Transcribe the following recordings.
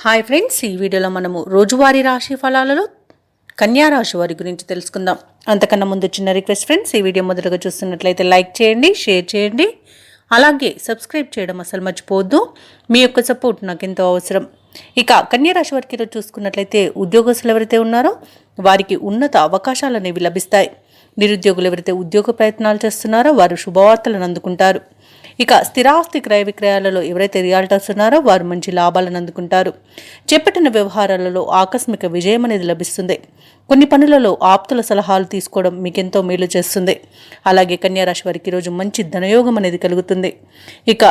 Hi friends, ఈ వీడియోలో మనము రోజువారీ రాశి ఫలాలలో కన్యా రాశి వారి గురించి తెలుసుకుందాం. అంతకన్నా ముందు చిన్న రిక్వెస్ట్ ఫ్రెండ్స్, ఈ వీడియో మొదటగా చూస్తున్నట్లయితే లైక్ చేయండి, షేర్ చేయండి, అలాగే సబ్స్క్రైబ్ చేయడం అసలు మర్చిపోవద్దు. మీ యొక్క సపోర్ట్ నాకు ఎంతో అవసరం. ఇక కన్యా రాశి వారికి ఈరోజు చూసుకున్నట్లయితే ఉద్యోగస్తులు ఎవరైతే ఉన్నారో వారికి ఉన్నత అవకాశాలు అనేవి లభిస్తాయి. నిరుద్యోగులు ఎవరైతే ఉద్యోగ ప్రయత్నాలు చేస్తున్నారో వారు శుభవార్తలను అందుకుంటారు. ఇక స్థిరాస్తి క్రయ విక్రయాలలో ఎవరైతే రియాల్టర్స్ ఉన్నారో వారు మంచి లాభాలను అందుకుంటారు. చేపట్టిన వ్యవహారాలలో ఆకస్మిక విజయం అనేది లభిస్తుంది. కొన్ని పనులలో ఆప్తుల సలహాలు తీసుకోవడం మీకెంతో మేలు చేస్తుంది. అలాగే కన్యా రాశి వారికి ఈరోజు మంచి ధనయోగం అనేది కలుగుతుంది. ఇక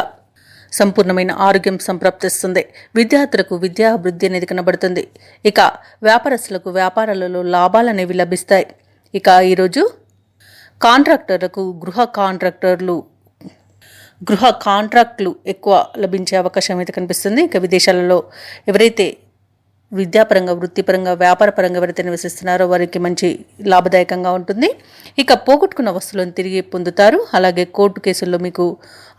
సంపూర్ణమైన ఆరోగ్యం సంప్రాప్తిస్తుంది. విద్యార్థులకు విద్యాభివృద్ధి అనేది కనబడుతుంది. ఇక వ్యాపారస్తులకు వ్యాపారాలలో లాభాలు అనేవి లభిస్తాయి. ఇక ఈరోజు కాంట్రాక్టర్లకు గృహ కాంట్రాక్టులు ఎక్కువ లభించే అవకాశం అయితే కనిపిస్తుంది. ఇక విదేశాలలో ఎవరైతే విద్యాపరంగా, వృత్తిపరంగా, వ్యాపారపరంగా ఎవరైతే నివసిస్తున్నారో వారికి మంచి లాభదాయకంగా ఉంటుంది. ఇక పోగొట్టుకున్న వస్తువులను తిరిగి పొందుతారు. అలాగే కోర్టు కేసుల్లో మీకు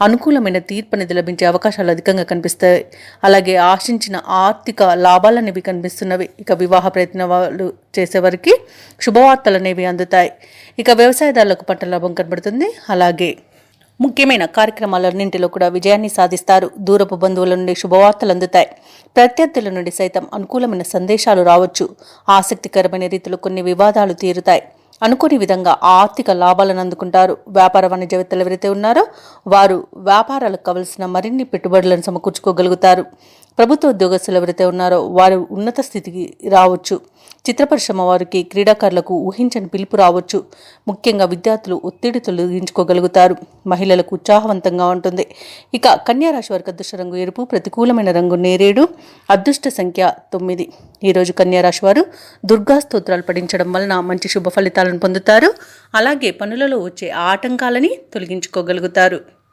అనుకూలమైన తీర్పు అనేది లభించే అవకాశాలు అధికంగా కనిపిస్తాయి. అలాగే ఆశించిన ఆర్థిక లాభాలు అనేవి కనిపిస్తున్నవి. ఇక వివాహ ప్రయత్నాలు చేసేవారికి శుభవార్తలు అనేవి అందుతాయి. ఇక వ్యవసాయదారులకు పంట లాభం కనబడుతుంది. అలాగే ముఖ్యమైన కార్యక్రమాలన్నింటిలో కూడా విజయాన్ని సాధిస్తారు. దూరపు బంధువుల నుండి శుభవార్తలు అందుతాయి. ప్రత్యర్థుల నుండి సైతం అనుకూలమైన సందేశాలు రావచ్చు. ఆసక్తికరమైన రీతిలో కొన్ని వివాదాలు తీరుతాయి. అనుకోని విధంగా ఆర్థిక లాభాలను అందుకుంటారు. వ్యాపార వాణిజ్యవేత్తలు ఎవరైతే ఉన్నారో వారు వ్యాపారాలకు కావలసిన మరిన్ని పెట్టుబడులను సమకూర్చుకోగలుగుతారు. ప్రభుత్వ ఉద్యోగస్తులు ఎవరైతే ఉన్నారో వారు ఉన్నత స్థితికి రావచ్చు. చిత్ర పరిశ్రమ వారికి, క్రీడాకారులకు ఊహించని పిలుపు రావచ్చు. ముఖ్యంగా విద్యార్థులు ఒత్తిడి తొలగించుకోగలుగుతారు. మహిళలకు ఉత్సాహవంతంగా ఉంటుంది. ఇక కన్యా రాశి వారికి అదృష్ట రంగు ఎరుపు, ప్రతికూలమైన రంగు నేరేడు, అదృష్ట సంఖ్య 9. ఈరోజు కన్యా రాశి వారు దుర్గా స్తోత్రాలు పఠించడం వలన మంచి శుభ ఫలితాలను పొందుతారు. అలాగే పనులలో వచ్చే ఆటంకాలని తొలగించుకోగలుగుతారు.